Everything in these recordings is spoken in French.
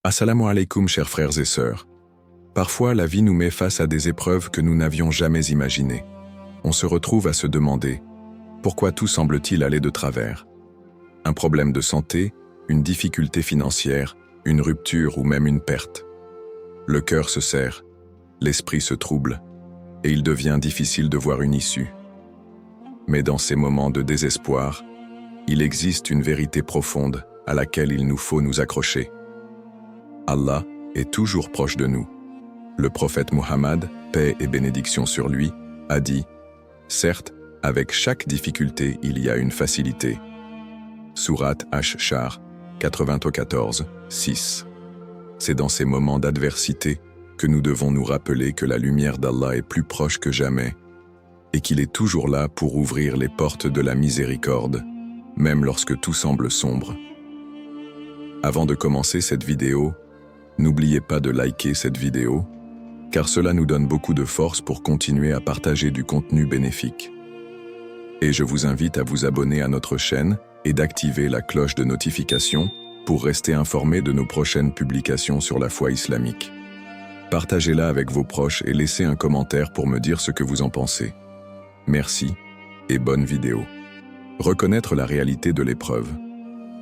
Assalamu alaikum chers frères et sœurs. Parfois la vie nous met face à des épreuves que nous n'avions jamais imaginées. On se retrouve à se demander « Pourquoi tout semble-t-il aller de travers ?» Un problème de santé, une difficulté financière, une rupture ou même une perte. Le cœur se serre, l'esprit se trouble, et il devient difficile de voir une issue. Mais dans ces moments de désespoir, il existe une vérité profonde à laquelle il nous faut nous accrocher. Allah est toujours proche de nous. Le prophète Muhammad, paix et bénédiction sur lui, a dit « Certes, avec chaque difficulté, il y a une facilité. » Sourate Ash-Shar 94, 6. C'est dans ces moments d'adversité que nous devons nous rappeler que la lumière d'Allah est plus proche que jamais et qu'il est toujours là pour ouvrir les portes de la miséricorde, même lorsque tout semble sombre. Avant de commencer cette vidéo, n'oubliez pas de liker cette vidéo, car cela nous donne beaucoup de force pour continuer à partager du contenu bénéfique. Et je vous invite à vous abonner à notre chaîne et d'activer la cloche de notification pour rester informé de nos prochaines publications sur la foi islamique. Partagez-la avec vos proches et laissez un commentaire pour me dire ce que vous en pensez. Merci et bonne vidéo. Reconnaître la réalité de l'épreuve.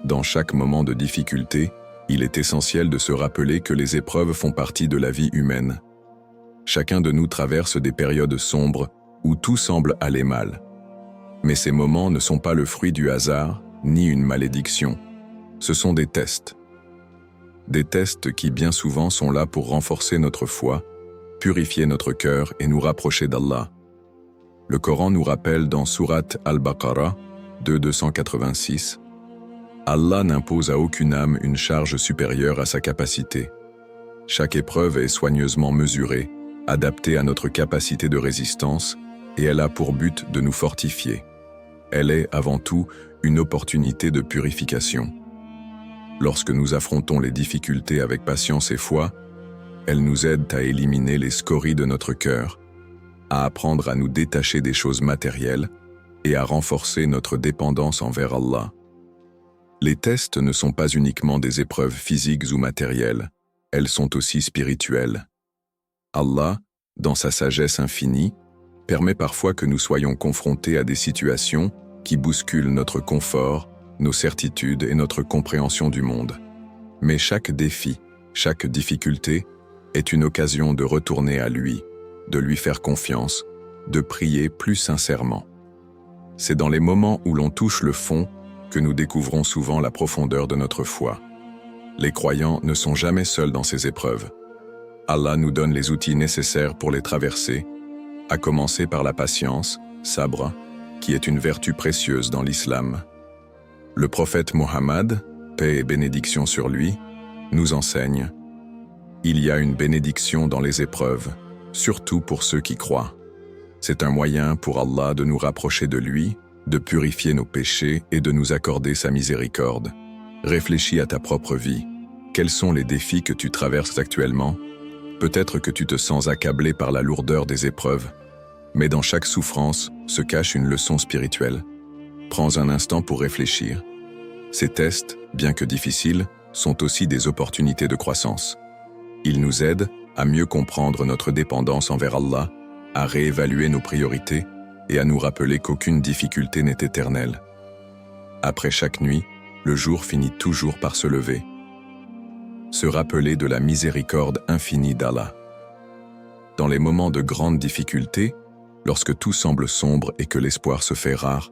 Dans chaque moment de difficulté, il est essentiel de se rappeler que les épreuves font partie de la vie humaine. Chacun de nous traverse des périodes sombres où tout semble aller mal. Mais ces moments ne sont pas le fruit du hasard, ni une malédiction. Ce sont des tests. Des tests qui bien souvent sont là pour renforcer notre foi, purifier notre cœur et nous rapprocher d'Allah. Le Coran nous rappelle dans Sourate Al-Baqarah 286, Allah n'impose à aucune âme une charge supérieure à sa capacité. Chaque épreuve est soigneusement mesurée, adaptée à notre capacité de résistance, et elle a pour but de nous fortifier. Elle est, avant tout, une opportunité de purification. Lorsque nous affrontons les difficultés avec patience et foi, elles nous aident à éliminer les scories de notre cœur, à apprendre à nous détacher des choses matérielles et à renforcer notre dépendance envers Allah. Les tests ne sont pas uniquement des épreuves physiques ou matérielles, elles sont aussi spirituelles. Allah, dans sa sagesse infinie, permet parfois que nous soyons confrontés à des situations qui bousculent notre confort, nos certitudes et notre compréhension du monde. Mais chaque défi, chaque difficulté est une occasion de retourner à lui, de lui faire confiance, de prier plus sincèrement. C'est dans les moments où l'on touche le fond que nous découvrons souvent la profondeur de notre foi. Les croyants ne sont jamais seuls dans ces épreuves. Allah nous donne les outils nécessaires pour les traverser, à commencer par la patience, sabr, qui est une vertu précieuse dans l'islam. Le prophète Muhammad, paix et bénédiction sur lui, nous enseigne « Il y a une bénédiction dans les épreuves, surtout pour ceux qui croient. C'est un moyen pour Allah de nous rapprocher de lui, de purifier nos péchés et de nous accorder sa miséricorde. Réfléchis à ta propre vie. Quels sont les défis que tu traverses actuellement ? Peut-être que tu te sens accablé par la lourdeur des épreuves, mais dans chaque souffrance se cache une leçon spirituelle. Prends un instant pour réfléchir. Ces tests, bien que difficiles, sont aussi des opportunités de croissance. Ils nous aident à mieux comprendre notre dépendance envers Allah, à réévaluer nos priorités et à nous rappeler qu'aucune difficulté n'est éternelle. Après chaque nuit, le jour finit toujours par se lever. Se rappeler de la miséricorde infinie d'Allah. Dans les moments de grande difficulté, lorsque tout semble sombre et que l'espoir se fait rare,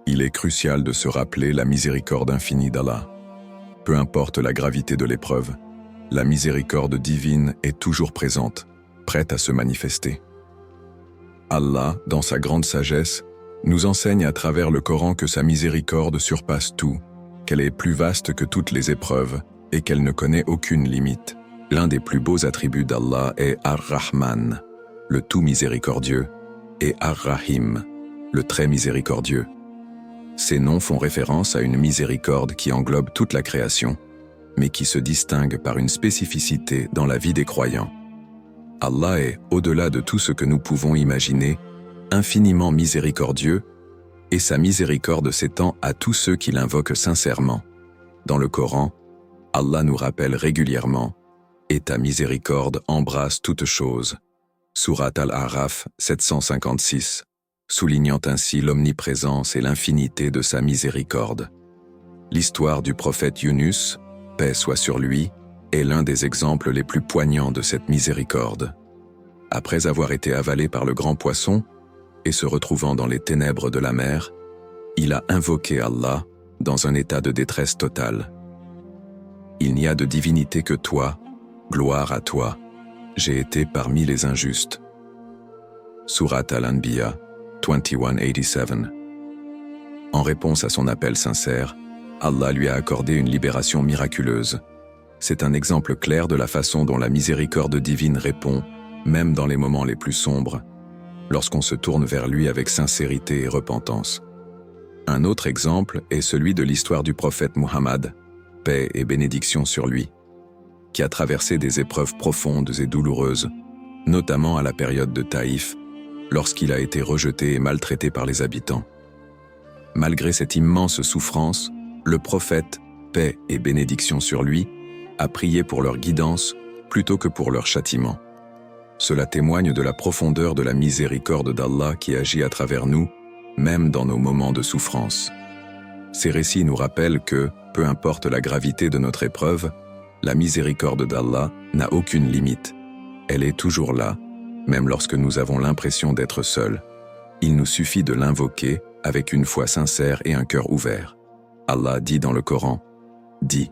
il est crucial de se rappeler la miséricorde infinie d'Allah. Peu importe la gravité de l'épreuve, la miséricorde divine est toujours présente, prête à se manifester. Allah, dans sa grande sagesse, nous enseigne à travers le Coran que sa miséricorde surpasse tout, qu'elle est plus vaste que toutes les épreuves et qu'elle ne connaît aucune limite. L'un des plus beaux attributs d'Allah est Ar-Rahman, le tout miséricordieux, et Ar-Rahim, le très miséricordieux. Ces noms font référence à une miséricorde qui englobe toute la création, mais qui se distingue par une spécificité dans la vie des croyants. Allah est, au-delà de tout ce que nous pouvons imaginer, infiniment miséricordieux, et sa miséricorde s'étend à tous ceux qui l'invoquent sincèrement. Dans le Coran, Allah nous rappelle régulièrement « Et ta miséricorde embrasse toutes choses » Sourate Al-A'raf 756, soulignant ainsi l'omniprésence et l'infinité de sa miséricorde. L'histoire du prophète Yunus, paix soit sur lui, est l'un des exemples les plus poignants de cette miséricorde. Après avoir été avalé par le grand poisson et se retrouvant dans les ténèbres de la mer, il a invoqué Allah dans un état de détresse totale. Il n'y a de divinité que toi, gloire à toi, j'ai été parmi les injustes. Sourate Al-Anbiya 2187. En réponse à son appel sincère, Allah lui a accordé une libération miraculeuse. C'est un exemple clair de la façon dont la miséricorde divine répond, même dans les moments les plus sombres, lorsqu'on se tourne vers lui avec sincérité et repentance. Un autre exemple est celui de l'histoire du prophète Muhammad, paix et bénédiction sur lui, qui a traversé des épreuves profondes et douloureuses, notamment à la période de Taïf, lorsqu'il a été rejeté et maltraité par les habitants. Malgré cette immense souffrance, le prophète, paix et bénédiction sur lui, a prié pour leur guidance plutôt que pour leur châtiment. Cela témoigne de la profondeur de la miséricorde d'Allah qui agit à travers nous, même dans nos moments de souffrance. Ces récits nous rappellent que, peu importe la gravité de notre épreuve, la miséricorde d'Allah n'a aucune limite. Elle est toujours là, même lorsque nous avons l'impression d'être seuls. Il nous suffit de l'invoquer avec une foi sincère et un cœur ouvert. Allah dit dans le Coran, « Dis,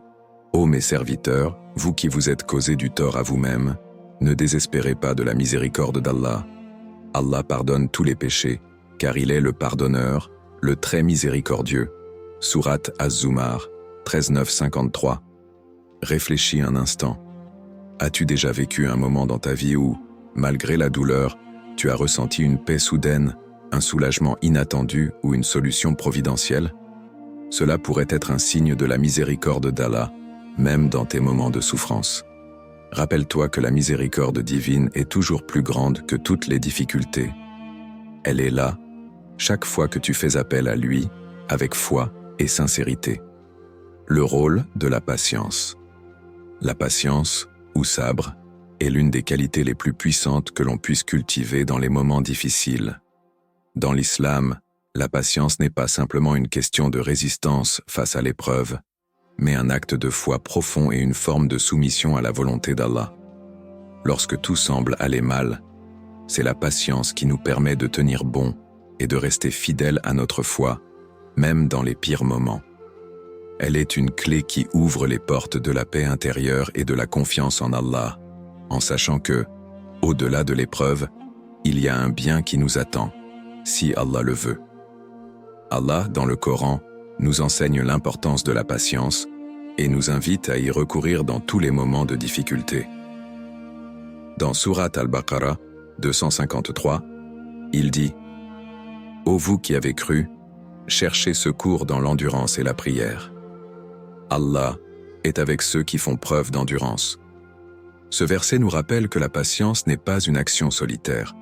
ô mes serviteurs, vous qui vous êtes causés du tort à vous-même, ne désespérez pas de la miséricorde d'Allah. Allah pardonne tous les péchés, car il est le pardonneur, le très miséricordieux. » Sourate Az-Zumar 13-9-53. Réfléchis un instant. As-tu déjà vécu un moment dans ta vie où, malgré la douleur, tu as ressenti une paix soudaine, un soulagement inattendu ou une solution providentielle? Cela pourrait être un signe de la miséricorde d'Allah, même dans tes moments de souffrance. Rappelle-toi que la miséricorde divine est toujours plus grande que toutes les difficultés. Elle est là, chaque fois que tu fais appel à lui, avec foi et sincérité. Le rôle de la patience. La patience, ou sabre, est l'une des qualités les plus puissantes que l'on puisse cultiver dans les moments difficiles. Dans l'islam, la patience n'est pas simplement une question de résistance face à l'épreuve, mais un acte de foi profond et une forme de soumission à la volonté d'Allah. Lorsque tout semble aller mal, c'est la patience qui nous permet de tenir bon et de rester fidèles à notre foi, même dans les pires moments. Elle est une clé qui ouvre les portes de la paix intérieure et de la confiance en Allah, en sachant que, au-delà de l'épreuve, il y a un bien qui nous attend, si Allah le veut. Allah, dans le Coran, nous enseigne l'importance de la patience et nous invite à y recourir dans tous les moments de difficulté. Dans Sourate Al-Baqarah 253, il dit « Ô vous qui avez cru, cherchez secours dans l'endurance et la prière. Allah est avec ceux qui font preuve d'endurance. » Ce verset nous rappelle que la patience n'est pas une action solitaire.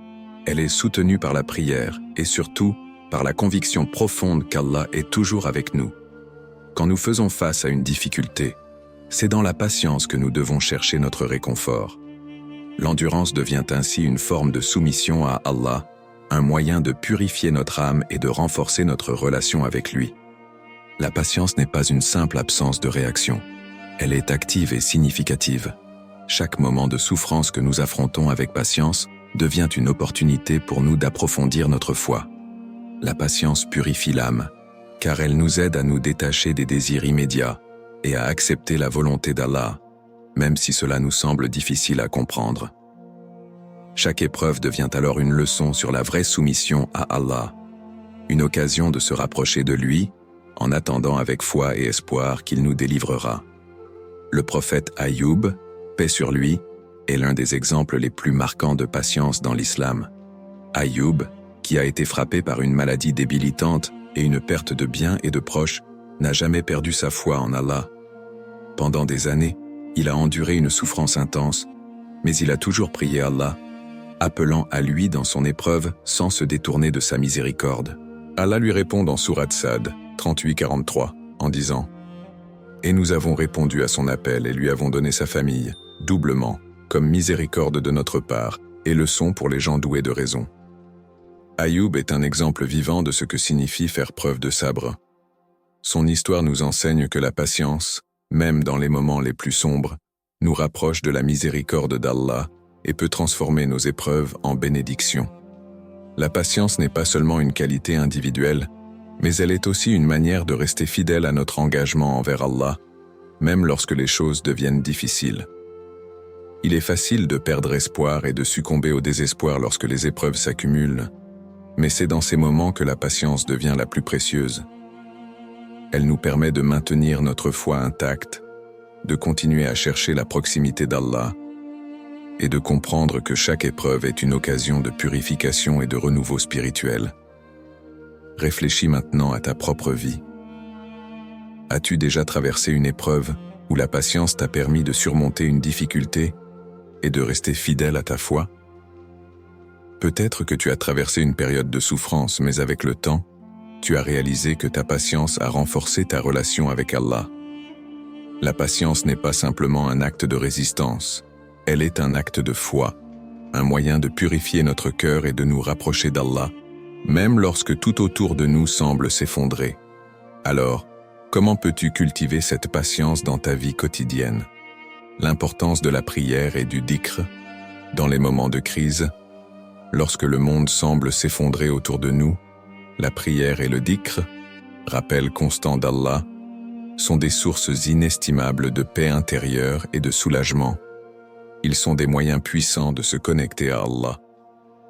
Elle est soutenue par la prière et surtout par la conviction profonde qu'Allah est toujours avec nous. Quand nous faisons face à une difficulté, c'est dans la patience que nous devons chercher notre réconfort. L'endurance devient ainsi une forme de soumission à Allah, un moyen de purifier notre âme et de renforcer notre relation avec lui. La patience n'est pas une simple absence de réaction. Elle est active et significative. Chaque moment de souffrance que nous affrontons avec patience devient une opportunité pour nous d'approfondir notre foi. La patience purifie l'âme, car elle nous aide à nous détacher des désirs immédiats et à accepter la volonté d'Allah, même si cela nous semble difficile à comprendre. Chaque épreuve devient alors une leçon sur la vraie soumission à Allah, une occasion de se rapprocher de lui, en attendant avec foi et espoir qu'il nous délivrera. Le prophète Ayoub, paix sur lui, est l'un des exemples les plus marquants de patience dans l'islam. Ayoub, qui a été frappé par une maladie débilitante et une perte de biens et de proches, n'a jamais perdu sa foi en Allah. Pendant des années, il a enduré une souffrance intense, mais il a toujours prié Allah, appelant à lui dans son épreuve sans se détourner de sa miséricorde. Allah lui répond dans Sourate Sad 38-43 en disant Et nous avons répondu à son appel et lui avons donné sa famille, doublement, comme miséricorde de notre part, et leçon pour les gens doués de raison. Ayoub est un exemple vivant de ce que signifie faire preuve de sabre. Son histoire nous enseigne que la patience, même dans les moments les plus sombres, nous rapproche de la miséricorde d'Allah et peut transformer nos épreuves en bénédictions. La patience n'est pas seulement une qualité individuelle, mais elle est aussi une manière de rester fidèle à notre engagement envers Allah, même lorsque les choses deviennent difficiles. Il est facile de perdre espoir et de succomber au désespoir lorsque les épreuves s'accumulent, mais c'est dans ces moments que la patience devient la plus précieuse. Elle nous permet de maintenir notre foi intacte, de continuer à chercher la proximité d'Allah et de comprendre que chaque épreuve est une occasion de purification et de renouveau spirituel. Réfléchis maintenant à ta propre vie. As-tu déjà traversé une épreuve où la patience t'a permis de surmonter une difficulté et de rester fidèle à ta foi? Peut-être que tu as traversé une période de souffrance, mais avec le temps, tu as réalisé que ta patience a renforcé ta relation avec Allah. La patience n'est pas simplement un acte de résistance, elle est un acte de foi, un moyen de purifier notre cœur et de nous rapprocher d'Allah, même lorsque tout autour de nous semble s'effondrer. Alors, comment peux-tu cultiver cette patience dans ta vie quotidienne? L'importance de la prière et du dhikr, dans les moments de crise, lorsque le monde semble s'effondrer autour de nous, la prière et le dhikr, rappel constant d'Allah, sont des sources inestimables de paix intérieure et de soulagement. Ils sont des moyens puissants de se connecter à Allah,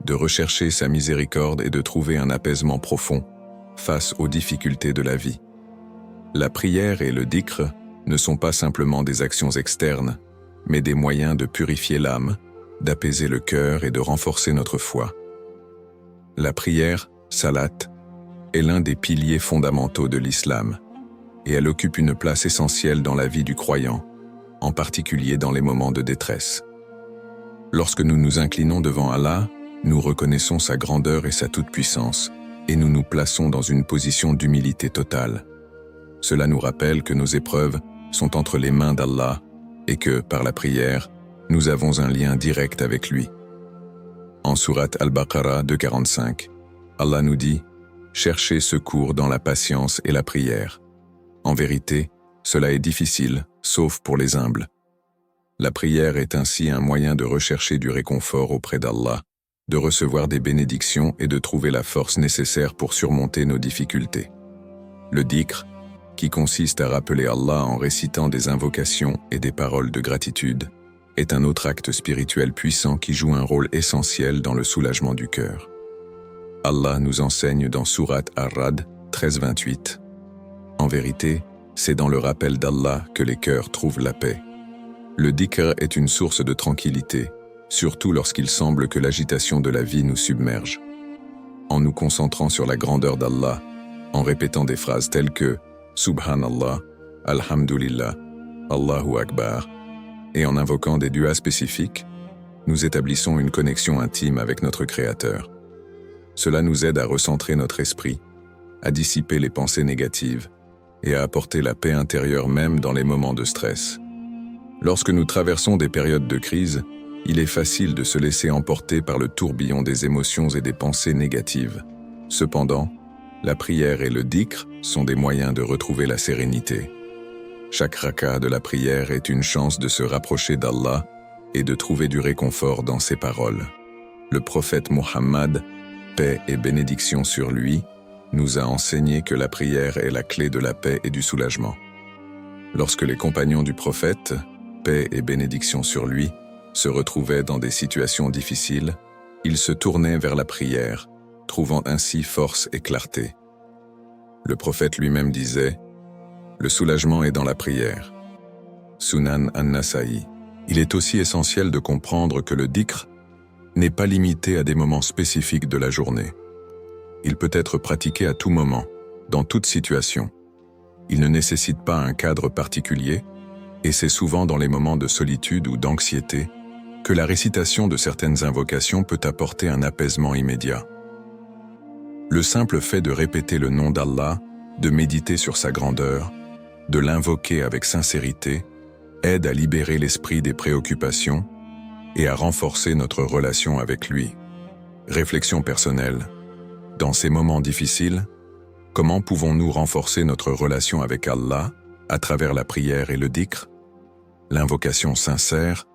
de rechercher sa miséricorde et de trouver un apaisement profond face aux difficultés de la vie. La prière et le dhikr ne sont pas simplement des actions externes, mais des moyens de purifier l'âme, d'apaiser le cœur et de renforcer notre foi. La prière, salat, est l'un des piliers fondamentaux de l'islam, et elle occupe une place essentielle dans la vie du croyant, en particulier dans les moments de détresse. Lorsque nous nous inclinons devant Allah, nous reconnaissons sa grandeur et sa toute-puissance, et nous nous plaçons dans une position d'humilité totale. Cela nous rappelle que nos épreuves sont entre les mains d'Allah et que, par la prière, nous avons un lien direct avec lui. En sourate Al-Baqarah 2:45, Allah nous dit « Cherchez secours dans la patience et la prière. En vérité, cela est difficile, sauf pour les humbles. » La prière est ainsi un moyen de rechercher du réconfort auprès d'Allah, de recevoir des bénédictions et de trouver la force nécessaire pour surmonter nos difficultés. Le dhikr, qui consiste à rappeler Allah en récitant des invocations et des paroles de gratitude, est un autre acte spirituel puissant qui joue un rôle essentiel dans le soulagement du cœur. Allah nous enseigne dans sourate Ar-Ra'd 13:28. En vérité, c'est dans le rappel d'Allah que les cœurs trouvent la paix. Le dhikr est une source de tranquillité, surtout lorsqu'il semble que l'agitation de la vie nous submerge. En nous concentrant sur la grandeur d'Allah, en répétant des phrases telles que « Subhanallah »,« Alhamdulillah »,« Allahu Akbar », et en invoquant des duas spécifiques, nous établissons une connexion intime avec notre Créateur. Cela nous aide à recentrer notre esprit, à dissiper les pensées négatives et à apporter la paix intérieure même dans les moments de stress. Lorsque nous traversons des périodes de crise, il est facile de se laisser emporter par le tourbillon des émotions et des pensées négatives. Cependant, la prière et le dhikr sont des moyens de retrouver la sérénité. Chaque raka de la prière est une chance de se rapprocher d'Allah et de trouver du réconfort dans ses paroles. Le prophète Muhammad, paix et bénédiction sur lui, nous a enseigné que la prière est la clé de la paix et du soulagement. Lorsque les compagnons du prophète, paix et bénédiction sur lui, se retrouvaient dans des situations difficiles, ils se tournaient vers la prière, trouvant ainsi force et clarté. Le prophète lui-même disait « Le soulagement est dans la prière ». Sunan an-Nasa'i. Il est aussi essentiel de comprendre que le dhikr n'est pas limité à des moments spécifiques de la journée. Il peut être pratiqué à tout moment, dans toute situation. Il ne nécessite pas un cadre particulier, et c'est souvent dans les moments de solitude ou d'anxiété que la récitation de certaines invocations peut apporter un apaisement immédiat. Le simple fait de répéter le nom d'Allah, de méditer sur sa grandeur, de l'invoquer avec sincérité, aide à libérer l'esprit des préoccupations et à renforcer notre relation avec lui. Réflexion personnelle. Dans ces moments difficiles, comment pouvons-nous renforcer notre relation avec Allah à travers la prière et le dhikr? L'invocation sincère,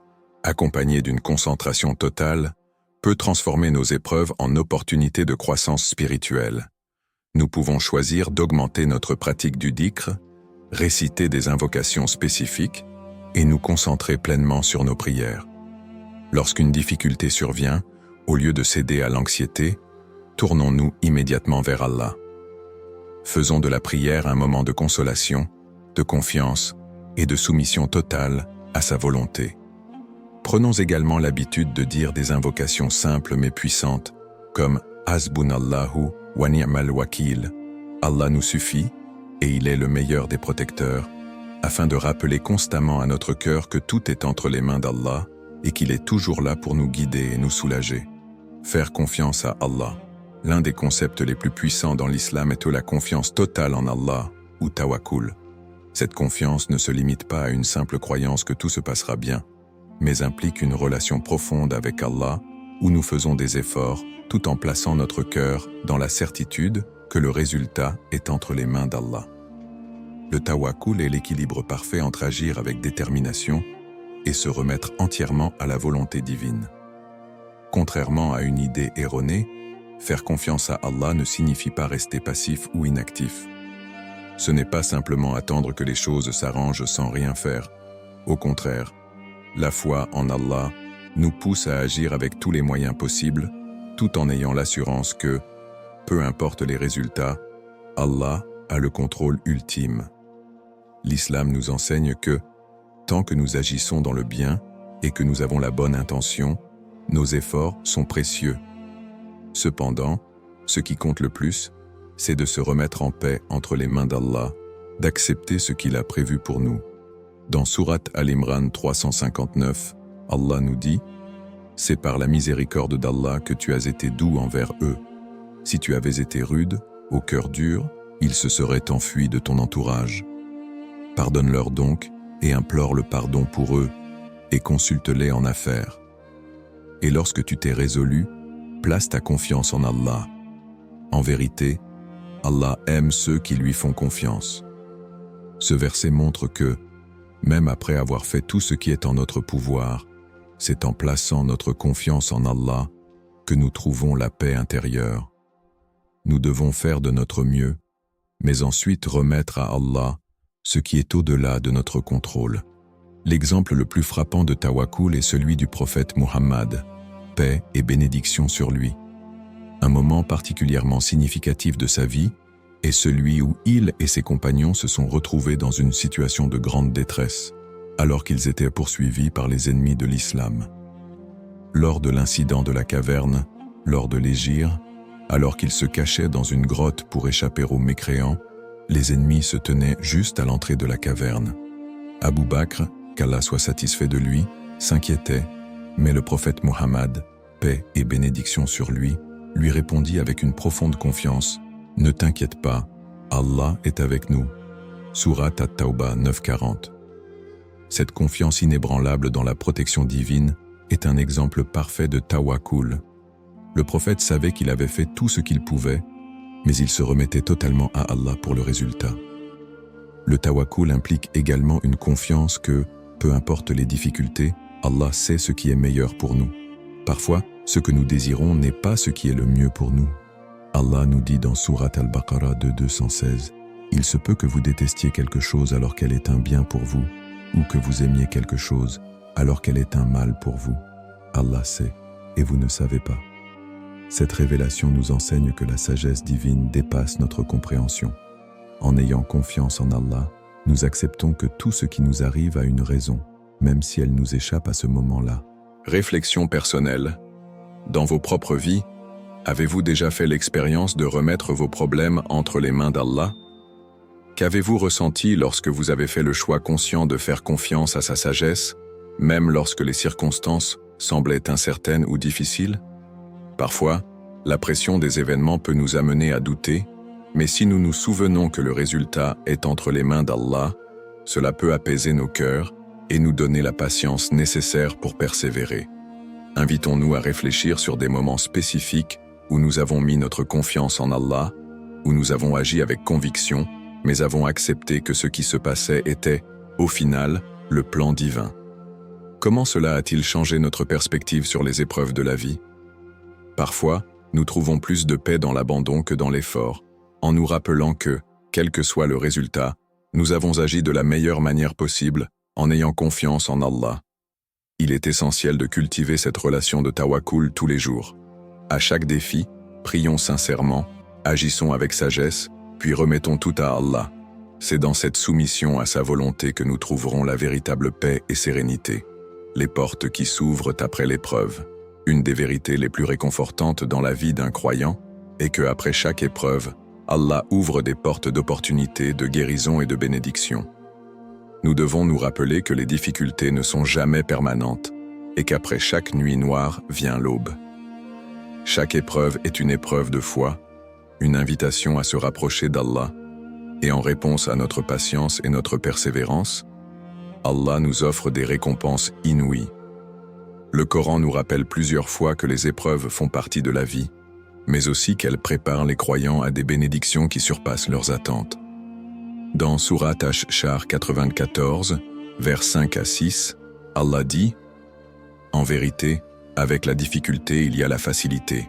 accompagnée d'une concentration totale, peut transformer nos épreuves en opportunités de croissance spirituelle. Nous pouvons choisir d'augmenter notre pratique du dhikr, réciter des invocations spécifiques et nous concentrer pleinement sur nos prières. Lorsqu'une difficulté survient, au lieu de céder à l'anxiété, tournons-nous immédiatement vers Allah. Faisons de la prière un moment de consolation, de confiance et de soumission totale à sa volonté. Prenons également l'habitude de dire des invocations simples mais puissantes, comme « Hasbunallahu wa ni'mal wakil » « Allah nous suffit et il est le meilleur des protecteurs » afin de rappeler constamment à notre cœur que tout est entre les mains d'Allah et qu'il est toujours là pour nous guider et nous soulager. Faire confiance à Allah. L'un des concepts les plus puissants dans l'islam est la confiance totale en Allah, ou tawakkul. Cette confiance ne se limite pas à une simple croyance que tout se passera bien, mais implique une relation profonde avec Allah où nous faisons des efforts tout en plaçant notre cœur dans la certitude que le résultat est entre les mains d'Allah. Le tawakkul est l'équilibre parfait entre agir avec détermination et se remettre entièrement à la volonté divine. Contrairement à une idée erronée, faire confiance à Allah ne signifie pas rester passif ou inactif. Ce n'est pas simplement attendre que les choses s'arrangent sans rien faire. Au contraire, la foi en Allah nous pousse à agir avec tous les moyens possibles, tout en ayant l'assurance que, peu importe les résultats, Allah a le contrôle ultime. L'islam nous enseigne que, tant que nous agissons dans le bien et que nous avons la bonne intention, nos efforts sont précieux. Cependant, ce qui compte le plus, c'est de se remettre en paix entre les mains d'Allah, d'accepter ce qu'il a prévu pour nous. Dans Sourate Al-Imran 359, Allah nous dit « C'est par la miséricorde d'Allah que tu as été doux envers eux. Si tu avais été rude, au cœur dur, ils se seraient enfuis de ton entourage. Pardonne-leur donc et implore le pardon pour eux et consulte-les en affaires. Et lorsque tu t'es résolu, place ta confiance en Allah. En vérité, Allah aime ceux qui lui font confiance. » Ce verset montre que, même après avoir fait tout ce qui est en notre pouvoir, c'est en plaçant notre confiance en Allah que nous trouvons la paix intérieure. Nous devons faire de notre mieux, mais ensuite remettre à Allah ce qui est au-delà de notre contrôle. L'exemple le plus frappant de tawakkul est celui du prophète Muhammad, paix et bénédiction sur lui. Un moment particulièrement significatif de sa vie est celui où il et ses compagnons se sont retrouvés dans une situation de grande détresse, alors qu'ils étaient poursuivis par les ennemis de l'islam. Lors de l'incident de la caverne, lors de l'hégire, alors qu'ils se cachaient dans une grotte pour échapper aux mécréants, les ennemis se tenaient juste à l'entrée de la caverne. Abu Bakr, qu'Allah soit satisfait de lui, s'inquiétait, mais le prophète Muhammad, paix et bénédiction sur lui, lui répondit avec une profonde confiance « Ne t'inquiète pas, Allah est avec nous. » Sourate At-Tawbah 9:40. Cette confiance inébranlable dans la protection divine est un exemple parfait de tawakkul. Le prophète savait qu'il avait fait tout ce qu'il pouvait, mais il se remettait totalement à Allah pour le résultat. Le tawakkul implique également une confiance que, peu importe les difficultés, Allah sait ce qui est meilleur pour nous. Parfois, ce que nous désirons n'est pas ce qui est le mieux pour nous. Allah nous dit dans Sourate Al-Baqarah 2:216 « Il se peut que vous détestiez quelque chose alors qu'elle est un bien pour vous, ou que vous aimiez quelque chose alors qu'elle est un mal pour vous. Allah sait, et vous ne savez pas. » Cette révélation nous enseigne que la sagesse divine dépasse notre compréhension. En ayant confiance en Allah, nous acceptons que tout ce qui nous arrive a une raison, même si elle nous échappe à ce moment-là. Réflexion personnelle. Dans vos propres vies, avez-vous déjà fait l'expérience de remettre vos problèmes entre les mains d'Allah? Qu'avez-vous ressenti lorsque vous avez fait le choix conscient de faire confiance à sa sagesse, même lorsque les circonstances semblaient incertaines ou difficiles? Parfois, la pression des événements peut nous amener à douter, Mais si nous nous souvenons que le résultat est entre les mains d'Allah, cela peut apaiser nos cœurs et nous donner la patience nécessaire pour persévérer. Invitons-nous à réfléchir sur des moments spécifiques où nous avons mis notre confiance en Allah, où nous avons agi avec conviction, mais avons accepté que ce qui se passait était, au final, le plan divin. Comment cela a-t-il changé notre perspective sur les épreuves de la vie? Parfois, nous trouvons plus de paix dans l'abandon que dans l'effort, en nous rappelant que, quel que soit le résultat, nous avons agi de la meilleure manière possible, en ayant confiance en Allah. Il est essentiel de cultiver cette relation de tawakkul tous les jours. À chaque défi, prions sincèrement, agissons avec sagesse, puis remettons tout à Allah. C'est dans cette soumission à sa volonté que nous trouverons la véritable paix et sérénité. Les portes qui s'ouvrent après l'épreuve. Une des vérités les plus réconfortantes dans la vie d'un croyant est que, après chaque épreuve, Allah ouvre des portes d'opportunité, de guérison et de bénédiction. Nous devons nous rappeler que les difficultés ne sont jamais permanentes et qu'après chaque nuit noire vient l'aube. Chaque épreuve est une épreuve de foi, une invitation à se rapprocher d'Allah, et en réponse à notre patience et notre persévérance, Allah nous offre des récompenses inouïes. Le Coran nous rappelle plusieurs fois que les épreuves font partie de la vie, mais aussi qu'elles préparent les croyants à des bénédictions qui surpassent leurs attentes. Dans Sourate Ash-Shar 94, vers 5 à 6, Allah dit « En vérité, avec la difficulté, il y a la facilité.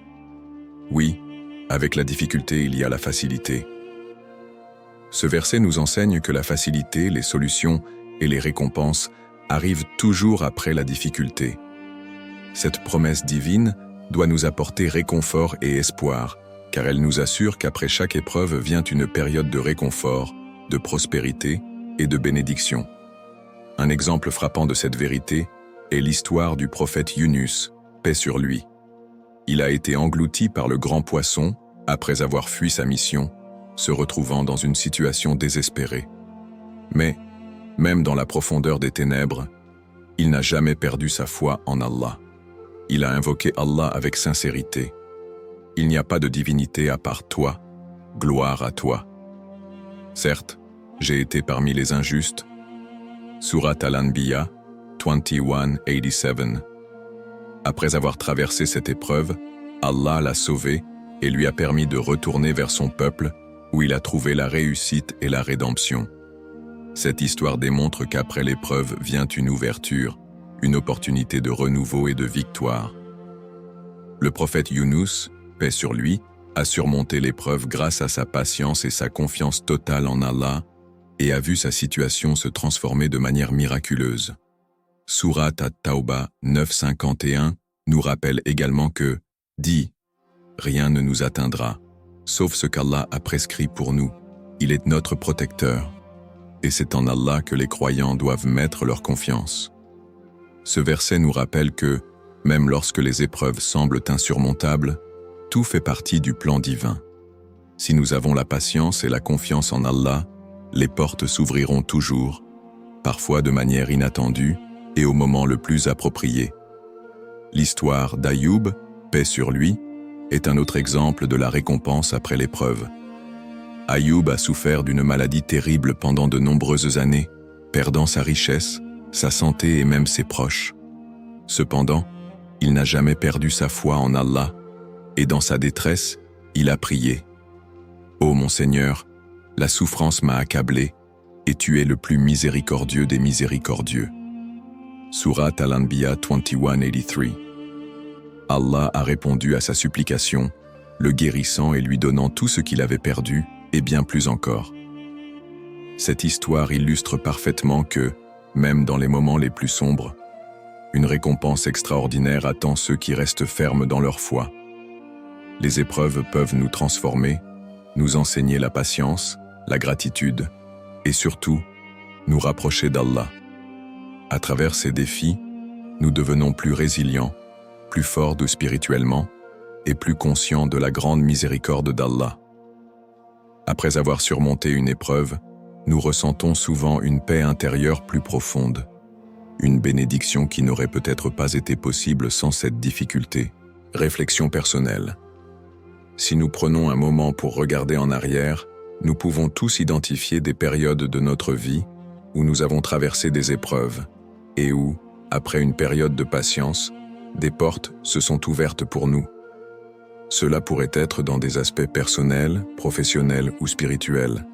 Oui, avec la difficulté, il y a la facilité. » Ce verset nous enseigne que la facilité, les solutions et les récompenses arrivent toujours après la difficulté. Cette promesse divine doit nous apporter réconfort et espoir, car elle nous assure qu'après chaque épreuve vient une période de réconfort, de prospérité et de bénédiction. Un exemple frappant de cette vérité est l'histoire du prophète Yunus, paix sur lui. Il a été englouti par le grand poisson après avoir fui sa mission, se retrouvant dans une situation désespérée. Mais, même dans la profondeur des ténèbres, il n'a jamais perdu sa foi en Allah. Il a invoqué Allah avec sincérité. Il n'y a pas de divinité à part toi, gloire à toi. Certes, j'ai été parmi les injustes. Sourate Al-Anbiya 21:87. Après avoir traversé cette épreuve, Allah l'a sauvé et lui a permis de retourner vers son peuple, où il a trouvé la réussite et la rédemption. Cette histoire démontre qu'après l'épreuve vient une ouverture, une opportunité de renouveau et de victoire. Le prophète Yunus, paix sur lui, a surmonté l'épreuve grâce à sa patience et sa confiance totale en Allah et a vu sa situation se transformer de manière miraculeuse. Sourate At-Tawbah 9:51 nous rappelle également que « Dis, rien ne nous atteindra, sauf ce qu'Allah a prescrit pour nous. Il est notre protecteur. » Et c'est en Allah que les croyants doivent mettre leur confiance. Ce verset nous rappelle que, même lorsque les épreuves semblent insurmontables, tout fait partie du plan divin. Si nous avons la patience et la confiance en Allah, les portes s'ouvriront toujours, parfois de manière inattendue et au moment le plus approprié. L'histoire d'Ayoub, paix sur lui, est un autre exemple de la récompense après l'épreuve. Ayoub a souffert d'une maladie terrible pendant de nombreuses années, perdant sa richesse, sa santé et même ses proches. Cependant, il n'a jamais perdu sa foi en Allah, et dans sa détresse, il a prié. « Ô mon Seigneur, la souffrance m'a accablé, et tu es le plus miséricordieux des miséricordieux. » Sourate Al-Anbiya 21:83. Allah a répondu à sa supplication, le guérissant et lui donnant tout ce qu'il avait perdu, et bien plus encore. Cette histoire illustre parfaitement que, même dans les moments les plus sombres, une récompense extraordinaire attend ceux qui restent fermes dans leur foi. Les épreuves peuvent nous transformer, nous enseigner la patience, la gratitude, et surtout, nous rapprocher d'Allah. À travers ces défis, nous devenons plus résilients, plus forts spirituellement, et plus conscients de la grande miséricorde d'Allah. Après avoir surmonté une épreuve, nous ressentons souvent une paix intérieure plus profonde, une bénédiction qui n'aurait peut-être pas été possible sans cette difficulté. Réflexion personnelle. Si nous prenons un moment pour regarder en arrière, nous pouvons tous identifier des périodes de notre vie où nous avons traversé des épreuves et où, après une période de patience, des portes se sont ouvertes pour nous. Cela pourrait être dans des aspects personnels, professionnels ou spirituels.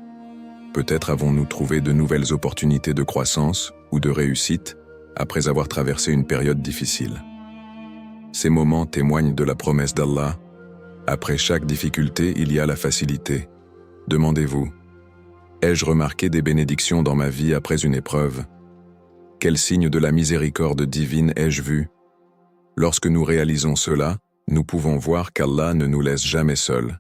Peut-être avons-nous trouvé de nouvelles opportunités de croissance ou de réussite après avoir traversé une période difficile. Ces moments témoignent de la promesse d'Allah. Après chaque difficulté, il y a la facilité. Demandez-vous, ai-je remarqué des bénédictions dans ma vie après une épreuve? Quel signe de la miséricorde divine ai-je vu? Lorsque nous réalisons cela, nous pouvons voir qu'Allah ne nous laisse jamais seuls.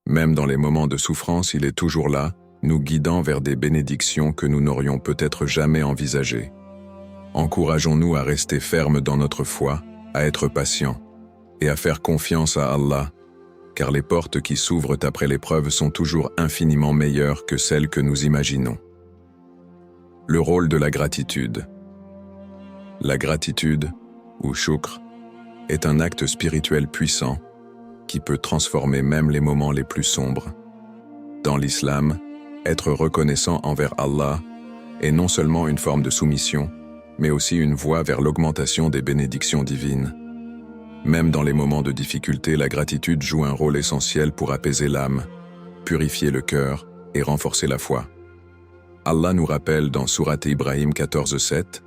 Même dans les moments de souffrance, il est toujours là, nous guidant vers des bénédictions que nous n'aurions peut-être jamais envisagées. Encourageons-nous à rester fermes dans notre foi, à être patients et à faire confiance à Allah, car les portes qui s'ouvrent après l'épreuve sont toujours infiniment meilleures que celles que nous imaginons. Le rôle de la gratitude. La gratitude, ou shukr, est un acte spirituel puissant qui peut transformer même les moments les plus sombres. Dans l'islam, être reconnaissant envers Allah est non seulement une forme de soumission, mais aussi une voie vers l'augmentation des bénédictions divines. Même dans les moments de difficulté, la gratitude joue un rôle essentiel pour apaiser l'âme, purifier le cœur et renforcer la foi. Allah nous rappelle dans Sourate Ibrahim 14:7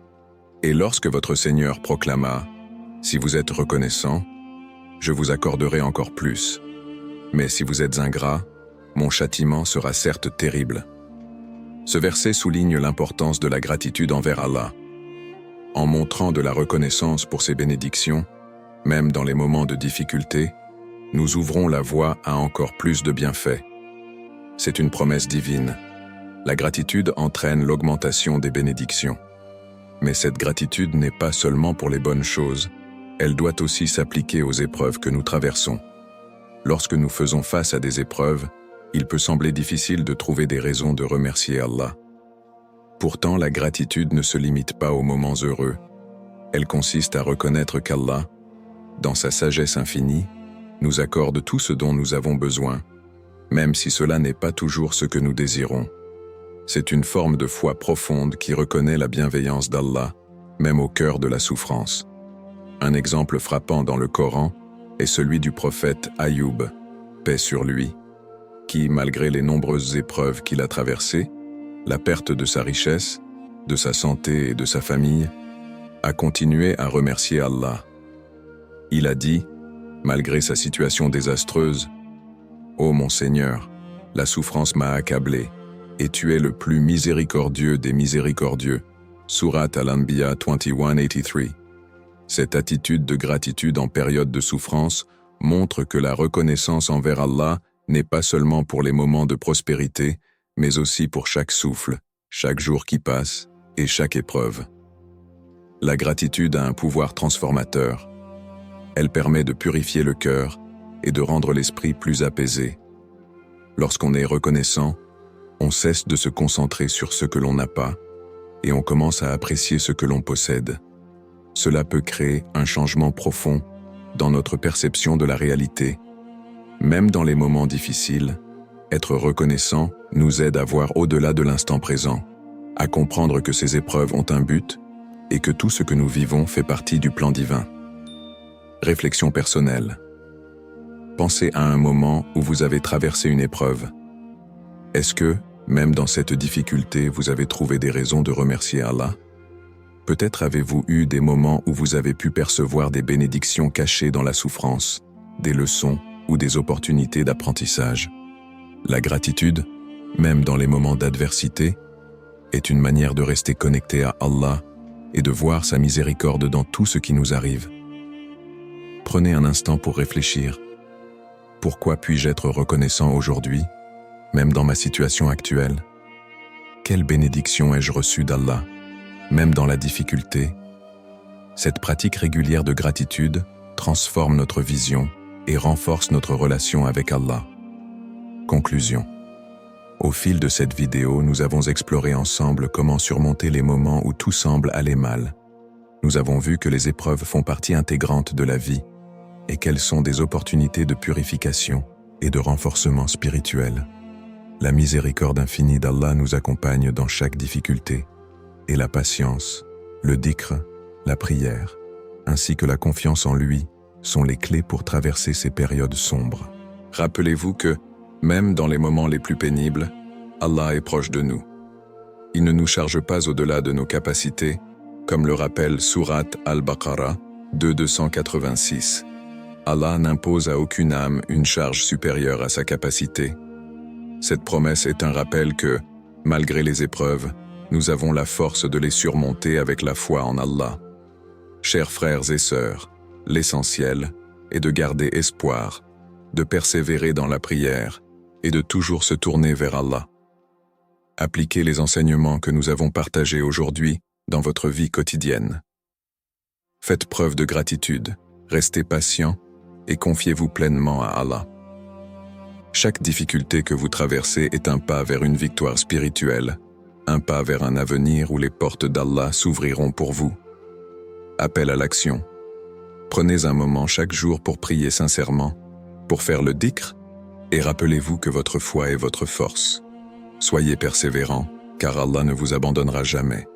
« Et lorsque votre Seigneur proclama « Si vous êtes reconnaissant, je vous accorderai encore plus. Mais si vous êtes ingrat, mon châtiment sera certes terrible. » Ce verset souligne l'importance de la gratitude envers Allah. En montrant de la reconnaissance pour ses bénédictions, même dans les moments de difficulté, nous ouvrons la voie à encore plus de bienfaits. C'est une promesse divine. La gratitude entraîne l'augmentation des bénédictions. Mais cette gratitude n'est pas seulement pour les bonnes choses, elle doit aussi s'appliquer aux épreuves que nous traversons. Lorsque nous faisons face à des épreuves, il peut sembler difficile de trouver des raisons de remercier Allah. Pourtant, la gratitude ne se limite pas aux moments heureux. Elle consiste à reconnaître qu'Allah, dans sa sagesse infinie, nous accorde tout ce dont nous avons besoin, même si cela n'est pas toujours ce que nous désirons. C'est une forme de foi profonde qui reconnaît la bienveillance d'Allah, même au cœur de la souffrance. Un exemple frappant dans le Coran est celui du prophète Ayoub, paix sur lui, qui, malgré les nombreuses épreuves qu'il a traversées, la perte de sa richesse, de sa santé et de sa famille, a continué à remercier Allah. Il a dit, malgré sa situation désastreuse, « Ô mon Seigneur, la souffrance m'a accablé, et tu es le plus miséricordieux des miséricordieux. » Sourate Al-Anbiya 21:83. Cette attitude de gratitude en période de souffrance montre que la reconnaissance envers Allah n'est pas seulement pour les moments de prospérité, mais aussi pour chaque souffle, chaque jour qui passe et chaque épreuve. La gratitude a un pouvoir transformateur. Elle permet de purifier le cœur et de rendre l'esprit plus apaisé. Lorsqu'on est reconnaissant, on cesse de se concentrer sur ce que l'on n'a pas et on commence à apprécier ce que l'on possède. Cela peut créer un changement profond dans notre perception de la réalité. Même dans les moments difficiles, être reconnaissant nous aide à voir au-delà de l'instant présent, à comprendre que ces épreuves ont un but et que tout ce que nous vivons fait partie du plan divin. Réflexion personnelle. Pensez à un moment où vous avez traversé une épreuve. Est-ce que, même dans cette difficulté, vous avez trouvé des raisons de remercier Allah? Peut-être avez-vous eu des moments où vous avez pu percevoir des bénédictions cachées dans la souffrance, des leçons ou des opportunités d'apprentissage. La gratitude, même dans les moments d'adversité, est une manière de rester connecté à Allah et de voir sa miséricorde dans tout ce qui nous arrive. Prenez un instant pour réfléchir. Pourquoi puis-je être reconnaissant aujourd'hui, même dans ma situation actuelle? Quelle bénédiction ai-je reçue d'Allah, même dans la difficulté? Cette pratique régulière de gratitude transforme notre vision et renforce notre relation avec Allah. Conclusion. Au fil de cette vidéo, nous avons exploré ensemble comment surmonter les moments où tout semble aller mal. Nous avons vu que les épreuves font partie intégrante de la vie et quelles sont des opportunités de purification et de renforcement spirituel. La miséricorde infinie d'Allah nous accompagne dans chaque difficulté, et la patience, le dhikr, la prière, ainsi que la confiance en lui, sont les clés pour traverser ces périodes sombres. Rappelez-vous que, même dans les moments les plus pénibles, Allah est proche de nous. Il ne nous charge pas au-delà de nos capacités, comme le rappelle Surat Al-Baqarah 286. Allah n'impose à aucune âme une charge supérieure à sa capacité. Cette promesse est un rappel que, malgré les épreuves, nous avons la force de les surmonter avec la foi en Allah. Chers frères et sœurs, l'essentiel est de garder espoir, de persévérer dans la prière et de toujours se tourner vers Allah. Appliquez les enseignements que nous avons partagés aujourd'hui dans votre vie quotidienne. Faites preuve de gratitude, restez patient et confiez-vous pleinement à Allah. Chaque difficulté que vous traversez est un pas vers une victoire spirituelle, un pas vers un avenir où les portes d'Allah s'ouvriront pour vous. Appel à l'action. Prenez un moment chaque jour pour prier sincèrement, pour faire le dhikr, et rappelez-vous que votre foi est votre force. Soyez persévérants, car Allah ne vous abandonnera jamais.